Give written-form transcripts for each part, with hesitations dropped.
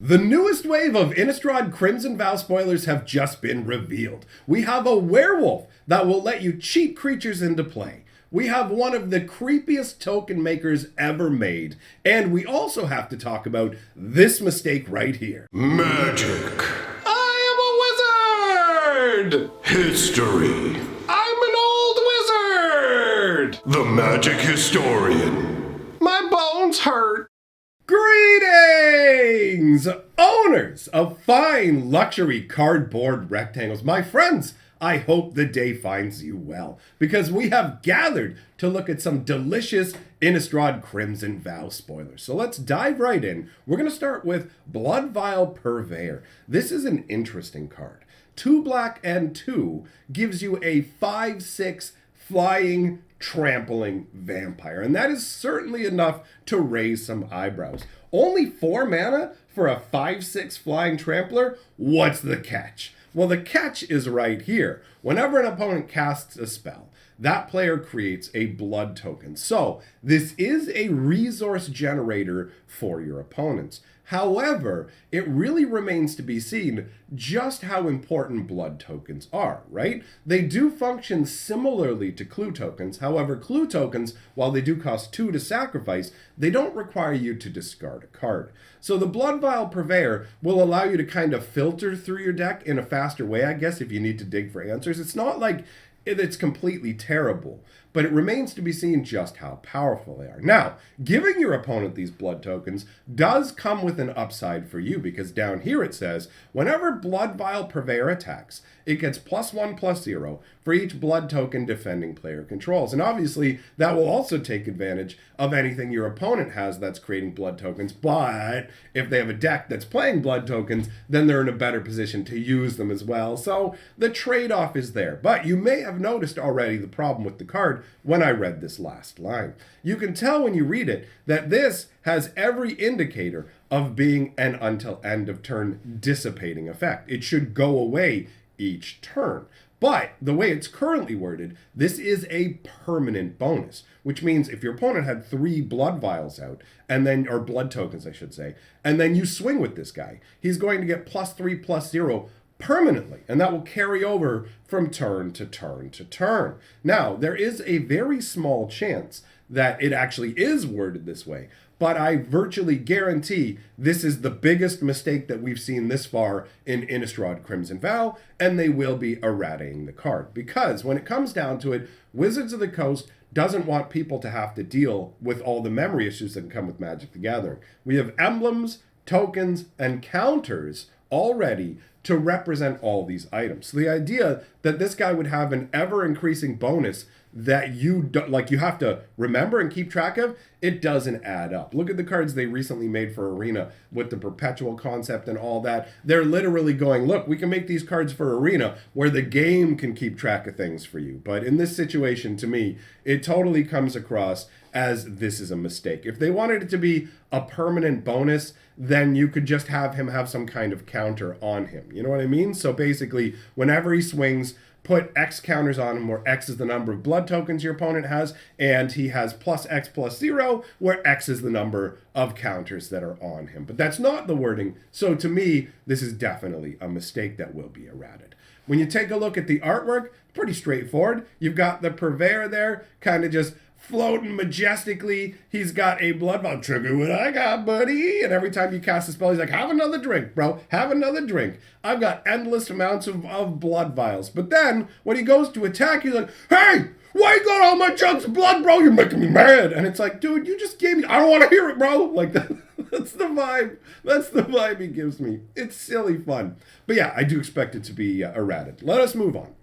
The newest wave of Innistrad Crimson Vow spoilers have just been revealed. We have a werewolf that will let you cheat creatures into play. We have one of the creepiest token makers ever made. And we also have to talk about this mistake right here. Magic. I am a wizard! History. I'm an old wizard! The magic historian. My bones hurt. Greetings, owners of fine luxury cardboard rectangles. My friends, I hope the day finds you well, because we have gathered to look at some delicious Innistrad Crimson Vow spoilers. So let's dive right in. We're going to start with Blood Vial Purveyor. This is an interesting card. 2 black and 2 gives you a 5/6 flying trampling vampire, and that is certainly enough to raise some eyebrows. Only 4 mana for a 5/6 flying trampler? What's the catch? Well, the catch is right here. Whenever an opponent casts a spell, that player creates a blood token. So this is a resource generator for your opponents. However, it really remains to be seen just how important blood tokens are, right? They do function similarly to clue tokens. However, clue tokens, while they do cost 2 to sacrifice, they don't require you to discard a card. So the Blood Vial Purveyor will allow you to kind of filter through your deck in a faster way, I guess, if you need to dig for answers. It's not like it's completely terrible, but it remains to be seen just how powerful they are. Now, giving your opponent these blood tokens does come with an upside for you, because down here it says, whenever Blood Vial Purveyor attacks, it gets +1/+0 for each blood token defending player controls. And obviously, that will also take advantage of anything your opponent has that's creating blood tokens. But if they have a deck that's playing blood tokens, then they're in a better position to use them as well. So the trade-off is there. But you may have noticed already the problem with the card when I read this last line. You can tell when you read it that this has every indicator of being an until end of turn dissipating effect. It should go away each turn. But the way it's currently worded, this is a permanent bonus, which means if your opponent had 3 blood vials out, and then, or blood tokens, I should say, and then you swing with this guy, he's going to get +3/+0 permanently, and that will carry over from turn to turn to turn. Now, there is a very small chance that it actually is worded this way, but I virtually guarantee this is the biggest mistake that we've seen this far in Innistrad Crimson Vow, and they will be erratating the card. Because when it comes down to it, Wizards of the Coast doesn't want people to have to deal with all the memory issues that can come with Magic the Gathering. We have emblems, tokens, and counters already to represent all these items. So the idea that this guy would have an ever-increasing bonus that you have to remember and keep track of, it doesn't add up. Look at the cards they recently made for Arena with the perpetual concept and all that. They're literally going, look, we can make these cards for Arena where the game can keep track of things for you. But in this situation, to me, it totally comes across as this is a mistake. If they wanted it to be a permanent bonus, then you could just have him have some kind of counter on him. You know what I mean? So basically, whenever he swings, put X counters on him, where X is the number of blood tokens your opponent has, and he has +X/+0, where X is the number of counters that are on him. But that's not the wording, so to me, this is definitely a mistake that will be errated. When you take a look at the artwork, pretty straightforward. You've got the Purveyor there, kind of just floating majestically. He's got a blood vial. Trigger what I got, buddy. And every time you cast a spell, he's like, have another drink, bro. Have another drink. I've got endless amounts of blood vials. But then, when he goes to attack, he's like, hey, why you got all my chunks of blood, bro? You're making me mad. And it's like, dude, you just gave me, I don't want to hear it, bro. Like, that's the vibe. That's the vibe he gives me. It's silly fun. But yeah, I do expect it to be errated. Let us move on.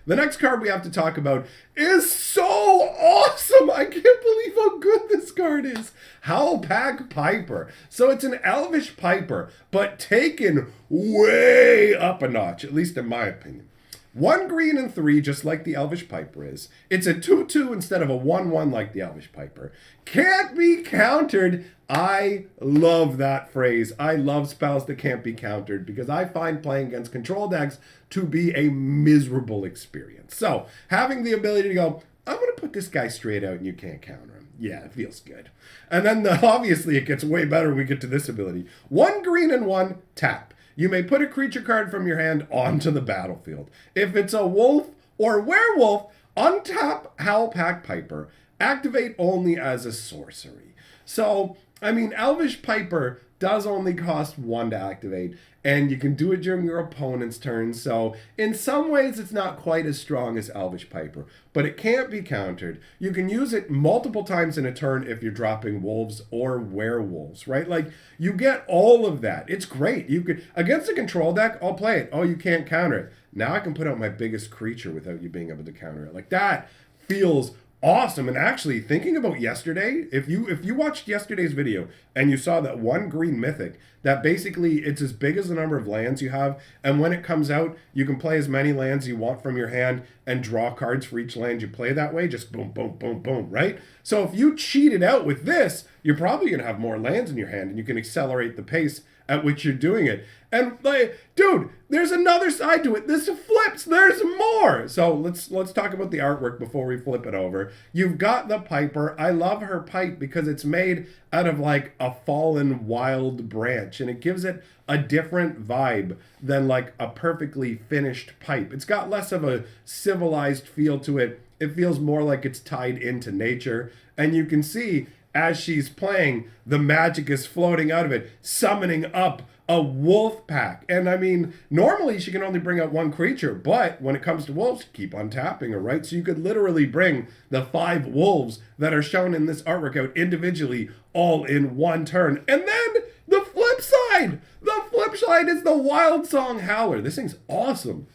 The next card we have to talk about is so awesome. I can't believe how good this card is. Howlpack Piper. So it's an Elvish Piper, but taken way up a notch, at least in my opinion. 1 green and 3, just like the Elvish Piper is. It's a 2/2 instead of a 1/1 like the Elvish Piper. Can't be countered. I love that phrase. I love spells that can't be countered, because I find playing against control decks to be a miserable experience. So having the ability to go, I'm going to put this guy straight out and you can't counter him. yeah, it feels good. And then obviously it gets way better when we get to this ability. 1 green and 1 tap. You may put a creature card from your hand onto the battlefield. If it's a wolf or werewolf, untap Howl Pack Piper. Activate only as a sorcery. So, I mean, Elvish Piper does only cost 1 to activate, and you can do it during your opponent's turn. So, in some ways, it's not quite as strong as Elvish Piper, but it can't be countered. You can use it multiple times in a turn if you're dropping wolves or werewolves, right? Like, you get all of that. It's great. You could, against a control deck, I'll play it. Oh, you can't counter it. Now I can put out my biggest creature without you being able to counter it. Like, that feels awesome. And actually, thinking about yesterday, if you watched yesterday's video and you saw that 1 green mythic, that basically it's as big as the number of lands you have, and when it comes out, you can play as many lands you want from your hand and draw cards for each land you play that way. Just boom, boom, boom, boom, right? So if you cheat it out with this, you're probably going to have more lands in your hand, and you can accelerate the pace at which you're doing it. And like, dude, there's another side to it. This flips. There's more. So let's talk about the artwork before we flip it over. You've got the Piper. I love her pipe because it's made out of like a fallen wild branch, and it gives it a different vibe than like a perfectly finished pipe. It's got less of a civilized feel to it. It feels more like it's tied into nature, and you can see as she's playing, the magic is floating out of it, summoning up a wolf pack. And I mean, normally she can only bring out 1 creature, but when it comes to wolves, keep on tapping her, right? So you could literally bring the 5 wolves that are shown in this artwork out individually, all in 1 turn. And then the flip side is the Wild Song Howler. This thing's awesome.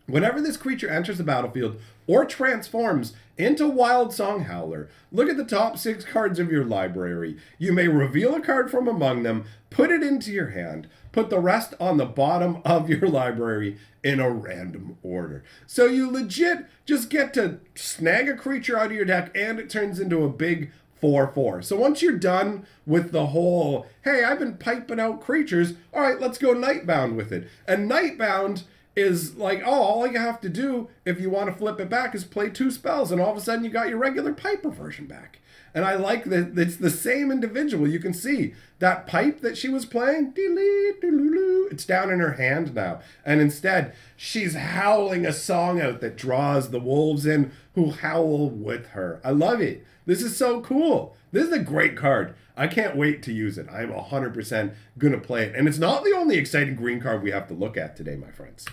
Whenever this creature enters the battlefield or transforms into Wild Song Howler, look at the top 6 cards of your library. You may reveal a card from among them, put it into your hand, put the rest on the bottom of your library in a random order. So you legit just get to snag a creature out of your deck, and it turns into a big 4/4. So once you're done with the whole, hey, I've been piping out creatures, all right, let's go Nightbound with it. And Nightbound is like, oh, all you have to do if you want to flip it back is play 2 spells, and all of a sudden you got your regular Piper version back. And I like that it's the same individual. You can see that pipe that she was playing, it's down in her hand now. And instead, she's howling a song out that draws the wolves in who howl with her. I love it. This is so cool. This is a great card. I can't wait to use it. I'm 100% going to play it. And it's not the only exciting green card we have to look at today, my friends.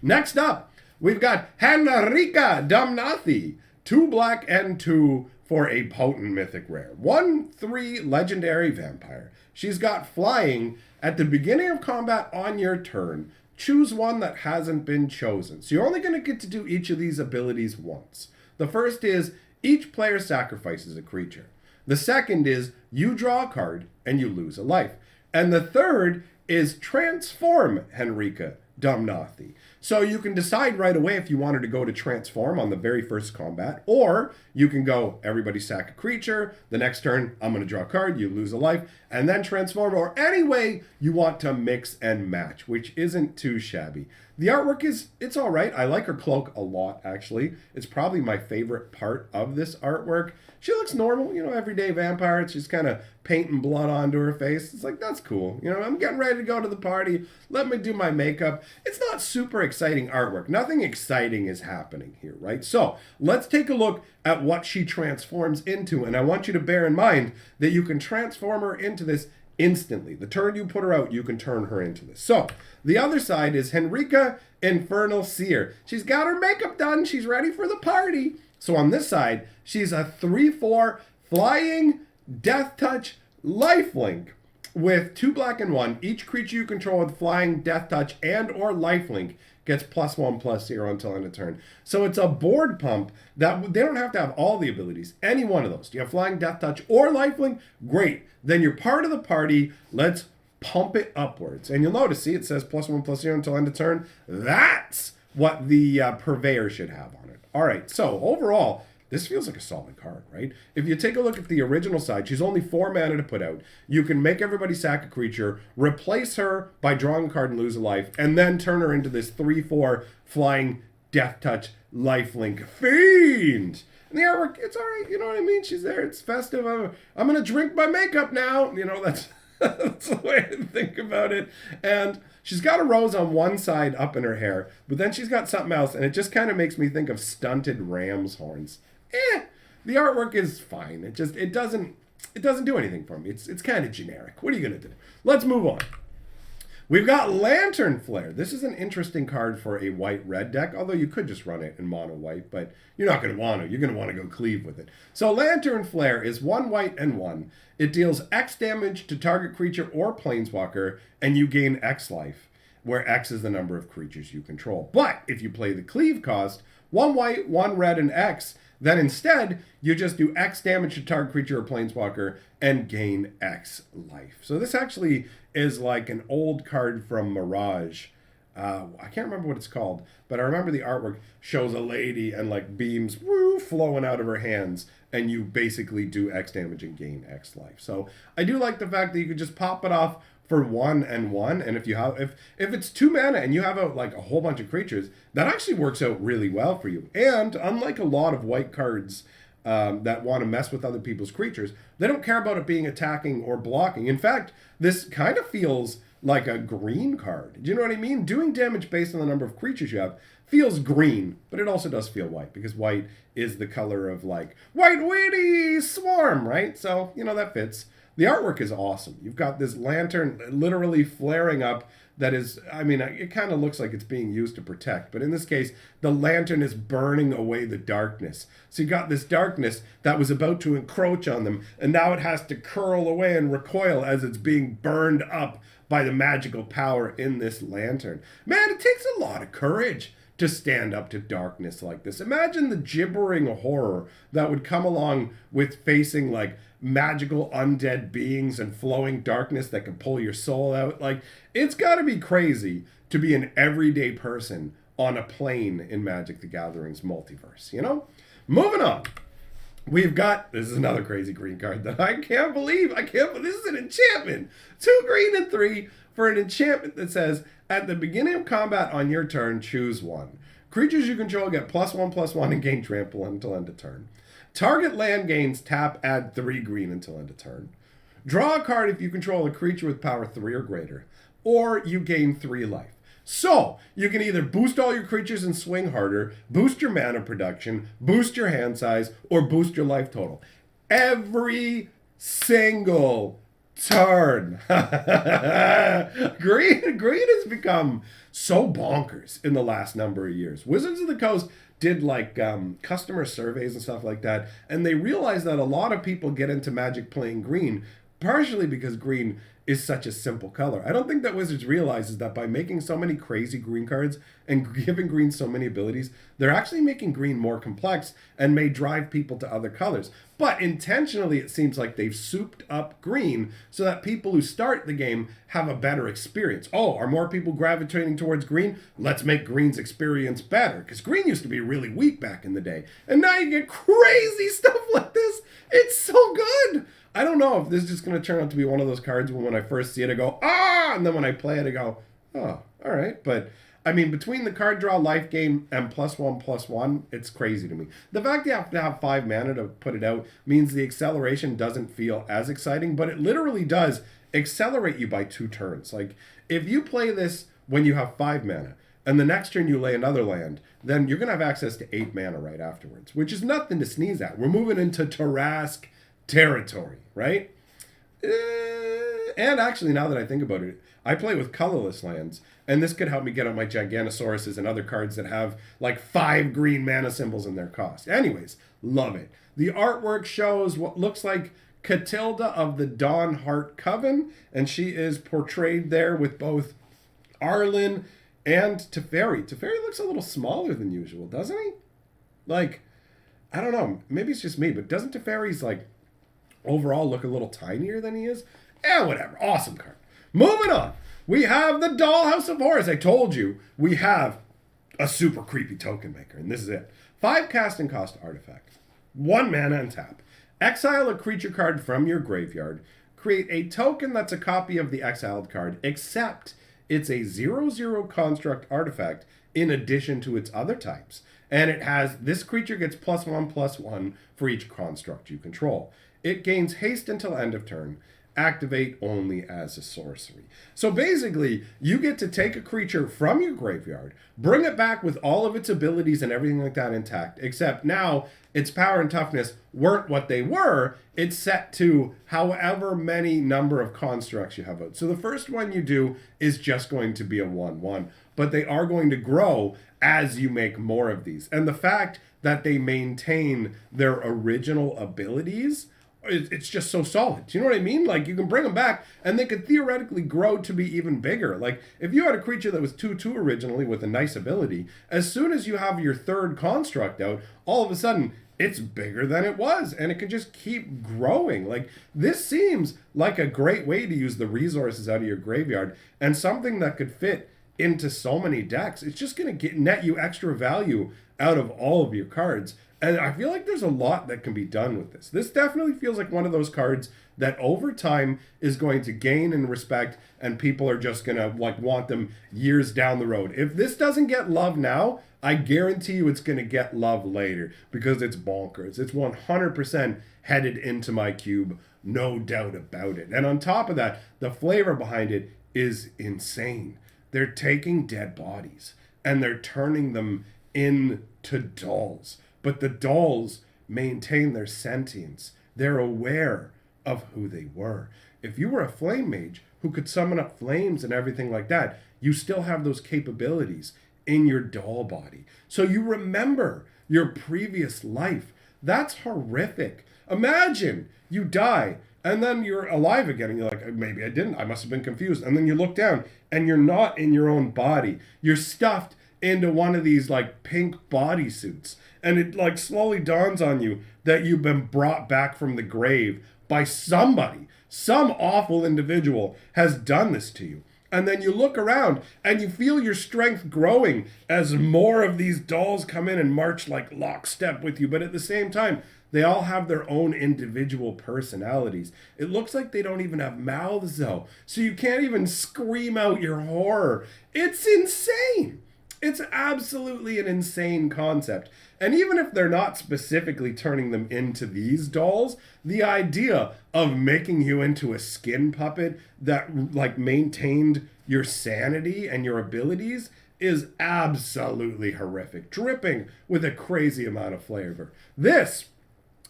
Next up, we've got Henrika Damnathi. 2 black and 2 for a potent mythic rare. 1/3 legendary vampire. She's got flying. At the beginning of combat on your turn, choose one that hasn't been chosen. So you're only going to get to do each of these abilities once. The first is each player sacrifices a creature. The second is you draw a card and you lose a life. And the third is transform Henrika Damnathi. So you can decide right away if you wanted to go to transform on the very first combat, or you can go everybody sack a creature, the next turn I'm going to draw a card, you lose a life, and then transform, or any way you want to mix and match, which isn't too shabby. The artwork it's all right. I like her cloak a lot, actually. It's probably my favorite part of this artwork. She looks normal, everyday vampire. It's just kind of painting blood onto her face. It's like, that's cool. I'm getting ready to go to the party. Let me do my makeup. It's not super exciting artwork. Nothing exciting is happening here, right? So let's take a look at what she transforms into. And I want you to bear in mind that you can transform her into this instantly. The turn you put her out, you can turn her into this. So the other side is Henrika Infernal Seer. She's got her makeup done. She's ready for the party. So on this side, she's a 3/4 flying death touch lifelink with 2 black and 1. Each creature you control with flying, death touch, and or lifelink gets +1/+0 until end of turn. So it's a board pump that they don't have to have all the abilities. Any one of those. Do you have flying, death touch, or lifelink? Great. Then you're part of the party. Let's pump it upwards. And you'll notice, see, it says +1/+0 until end of turn. That's what the purveyor should have on it. All right, so overall, this feels like a solid card, right? If you take a look at the original side, she's only 4 mana to put out. You can make everybody sack a creature, replace her by drawing a card and lose a life, and then turn her into this 3/4 flying death touch lifelink fiend. And the artwork, it's all right. You know what I mean? She's there. It's festive. I'm going to drink my makeup now. You know, that's, that's the way I think about it. And she's got a rose on one side up in her hair, but then she's got something else, and it just kind of makes me think of stunted ram's horns. The artwork is fine. It doesn't do anything for me. It's kind of generic. What are you going to do? Let's move on. We've got Lantern Flare. This is an interesting card for a white-red deck, although you could just run it in mono-white, but you're not going to want to. You're going to want to go cleave with it. So Lantern Flare is 1 white and 1. It deals X damage to target creature or planeswalker, and you gain X life, where X is the number of creatures you control. But if you play the cleave cost, 1 white, 1 red, and X, then instead, you just do X damage to target creature or planeswalker and gain X life. So this actually is like an old card from Mirage. I can't remember what it's called, but I remember the artwork shows a lady and like beams flowing out of her hands, and you basically do X damage and gain X life. So I do like the fact that you could just pop it off for 1 and 1, and if it's 2 mana and you have like a whole bunch of creatures, that actually works out really well for you. And unlike a lot of white cards that want to mess with other people's creatures, they don't care about it being attacking or blocking. In fact, this kind of feels like a green card. Do you know what I mean? Doing damage based on the number of creatures you have feels green, but it also does feel white, because white is the color of like white witty swarm, right? So, you know, that fits. The artwork is awesome. You've got this lantern literally flaring up that is, I mean, it kind of looks like it's being used to protect, but in this case, the lantern is burning away the darkness. So you got this darkness that was about to encroach on them, and now it has to curl away and recoil as it's being burned up by the magical power in this lantern. Man, it takes a lot of courage to stand up to darkness like this. Imagine the gibbering horror that would come along with facing like magical undead beings and flowing darkness that can pull your soul out. Like, it's got to be crazy to be an everyday person on a plane in Magic the Gathering's multiverse, you know? Moving on. We've got, this is another crazy green card that I can't believe. This is an enchantment. 2 green and 3 for an enchantment that says, at the beginning of combat on your turn, choose 1. Creatures you control get +1/+1 and gain trample until end of turn. Target land gains tap, add 3 green until end of turn. Draw a card if you control a creature with power 3 or greater, or you gain 3 life. So, you can either boost all your creatures and swing harder, boost your mana production, boost your hand size, or boost your life total. Every single turn. Green has become so bonkers in the last number of years. Wizards of the Coast did like customer surveys and stuff like that, and they realized that a lot of people get into Magic playing green partially because green is such a simple color. I don't think that Wizards realizes that by making so many crazy green cards and giving green so many abilities, they're actually making green more complex and may drive people to other colors. But intentionally, it seems like they've souped up green so that people who start the game have a better experience. Oh, are more people gravitating towards green? Let's make green's experience better. Because green used to be really weak back in the day. And now you get crazy stuff like this. It's so good. I don't know if this is just going to turn out to be one of those cards when I first see it, I go, ah! And then when I play it, I go, oh, all right. But, I mean, between the card draw, life gain, and +1/+1, it's crazy to me. The fact you have to have 5 mana to put it out means the acceleration doesn't feel as exciting, but it literally does accelerate you by 2 turns. Like, if you play this when you have 5 mana, and the next turn you lay another land, then you're going to have access to 8 mana right afterwards, which is nothing to sneeze at. We're moving into Tarask territory, right? And actually, now that I think about it, I play with colorless lands, and this could help me get out my Gigantosaurus and other cards that have like 5 green mana symbols in their cost. Anyways, love it. The artwork shows what looks like Catilda of the Dawn Heart Coven, and she is portrayed there with both Arlen and Teferi. Teferi looks a little smaller than usual, doesn't he? Like, I don't know, maybe it's just me, but doesn't Teferi's like overall look a little tinier than he is? Whatever. Awesome card. Moving on. We have the Dollhouse of Horrors. I told you we have a super creepy token maker, and this is it. 5 casting cost artifact. 1 mana and tap. Exile a creature card from your graveyard. Create a token that's a copy of the exiled card, except It's a 0/0 construct artifact in addition to its other types. And it has, this creature gets +1/+1 for each construct you control. It gains haste until end of turn. Activate only as a sorcery. So basically, you get to take a creature from your graveyard, bring it back with all of its abilities and everything like that intact, except now its power and toughness weren't what they were. It's set to however many number of constructs you have out. So the first one you do is just going to be a 1/1, but they are going to grow as you make more of these. And the fact that they maintain their original abilities, it's just so solid. Do you know what I mean? Like, you can bring them back and they could theoretically grow to be even bigger. Like, if you had a creature that was 2/2 originally with a nice ability, as soon as you have your third construct out, all of a sudden it's bigger than it was and it can just keep growing. Like, this seems like a great way to use the resources out of your graveyard and something that could fit into so many decks. It's just going to net you extra value out of all of your cards. And I feel like there's a lot that can be done with this. This definitely feels like one of those cards that over time is going to gain in respect and people are just going to like want them years down the road. If this doesn't get love now, I guarantee you it's going to get love later because it's bonkers. It's 100% headed into my cube, no doubt about it. And on top of that, the flavor behind it is insane. They're taking dead bodies and they're turning them into dolls. But the dolls maintain their sentience. They're aware of who they were. If you were a flame mage who could summon up flames and everything like that, you still have those capabilities in your doll body. So you remember your previous life. That's horrific. Imagine you die and then you're alive again and you're like, maybe I didn't. I must have been confused. And then you look down and you're not in your own body. You're stuffed into one of these like pink bodysuits. And it like slowly dawns on you that you've been brought back from the grave by somebody. Some awful individual has done this to you. And then you look around and you feel your strength growing as more of these dolls come in and march like lockstep with you. But at the same time, they all have their own individual personalities. It looks like they don't even have mouths though. So you can't even scream out your horror. It's insane. It's absolutely an insane concept. And even if they're not specifically turning them into these dolls, the idea of making you into a skin puppet that like maintained your sanity and your abilities is absolutely horrific, dripping with a crazy amount of flavor. This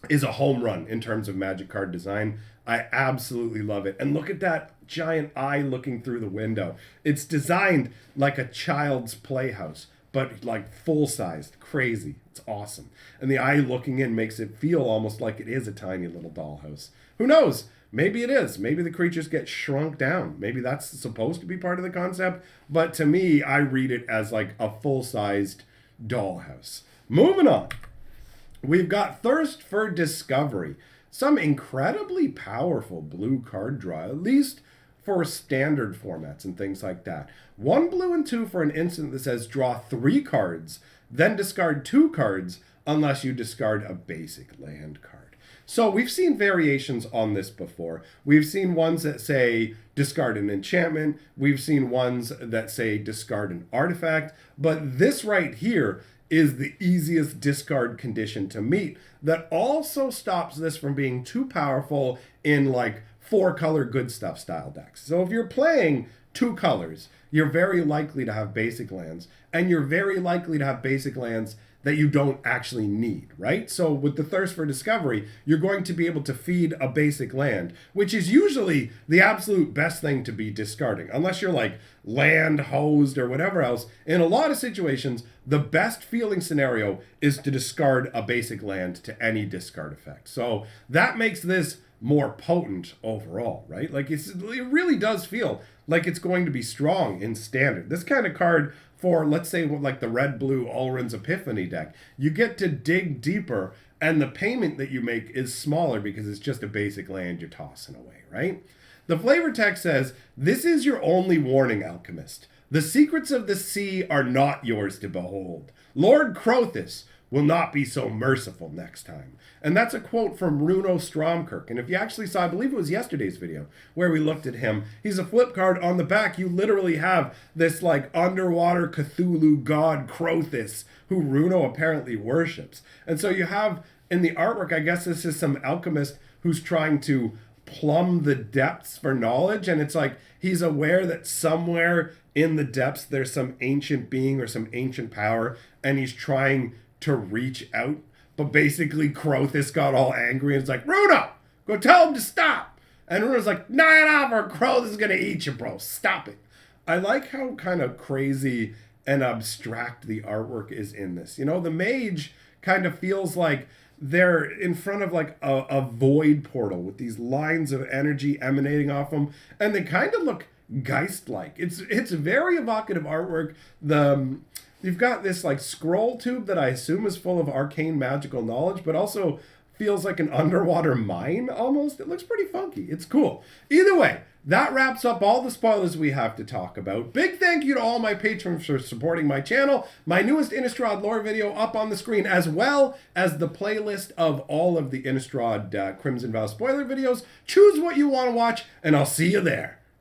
is a home run in terms of Magic card design. I absolutely love it. And look at that giant eye looking through the window. It's designed like a child's playhouse, but like full-sized, crazy. It's awesome. And the eye looking in makes it feel almost like it is a tiny little dollhouse. Who knows? Maybe it is. Maybe the creatures get shrunk down. Maybe that's supposed to be part of the concept. But to me, I read it as like a full-sized dollhouse. Moving on. We've got Thirst for Discovery. Some incredibly powerful blue card draw, at least for standard formats and things like that. 1 blue and 2 for an instant that says draw 3 cards, then discard 2 cards unless you discard a basic land card. So we've seen variations on this before. We've seen ones that say discard an enchantment. We've seen ones that say discard an artifact. But this right here is the easiest discard condition to meet that also stops this from being too powerful in like 4-color good stuff style decks. So if you're playing 2 colors, you're very likely to have basic lands, and you're very likely to have basic lands that you don't actually need, right? So with the Thirst for Discovery, you're going to be able to feed a basic land, which is usually the absolute best thing to be discarding, unless you're like land hosed or whatever else. In a lot of situations, the best feeling scenario is to discard a basic land to any discard effect. So that makes this more potent overall, right? Like it really does feel like it's going to be strong in standard. This kind of card for, let's say, like the red-blue Ulrin's Epiphany deck, you get to dig deeper, and the payment that you make is smaller because it's just a basic land you're tossing away, right? The flavor text says, "This is your only warning, Alchemist. The secrets of the sea are not yours to behold. Lord Crothus, will not be so merciful next time. And that's a quote from Runo Stromkirk. And if you actually saw, I believe it was yesterday's video where we looked at him, he's a flip card. On the back, you literally have this like underwater Cthulhu god Crothis, who Runo apparently worships. And so you have in the artwork, I guess this is some alchemist who's trying to plumb the depths for knowledge. And it's like he's aware that somewhere in the depths there's some ancient being or some ancient power, and he's trying to reach out. But basically Crothis got all angry and it's like, Runo, go tell him to stop. And Runo's like, knock it off or Crothis is gonna eat you, bro. Stop it. I like how kind of crazy and abstract the artwork is in this. You know, the mage kind of feels like they're in front of like a void portal with these lines of energy emanating off them, and they kind of look Geist-like. It's very evocative artwork. You've got this like scroll tube that I assume is full of arcane magical knowledge, but also feels like an underwater mine almost. It looks pretty funky. It's cool. Either way, that wraps up all the spoilers we have to talk about. Big thank you to all my patrons for supporting my channel. My newest Innistrad lore video up on the screen, as well as the playlist of all of the Innistrad Crimson Vow spoiler videos. Choose what you want to watch, and I'll see you there.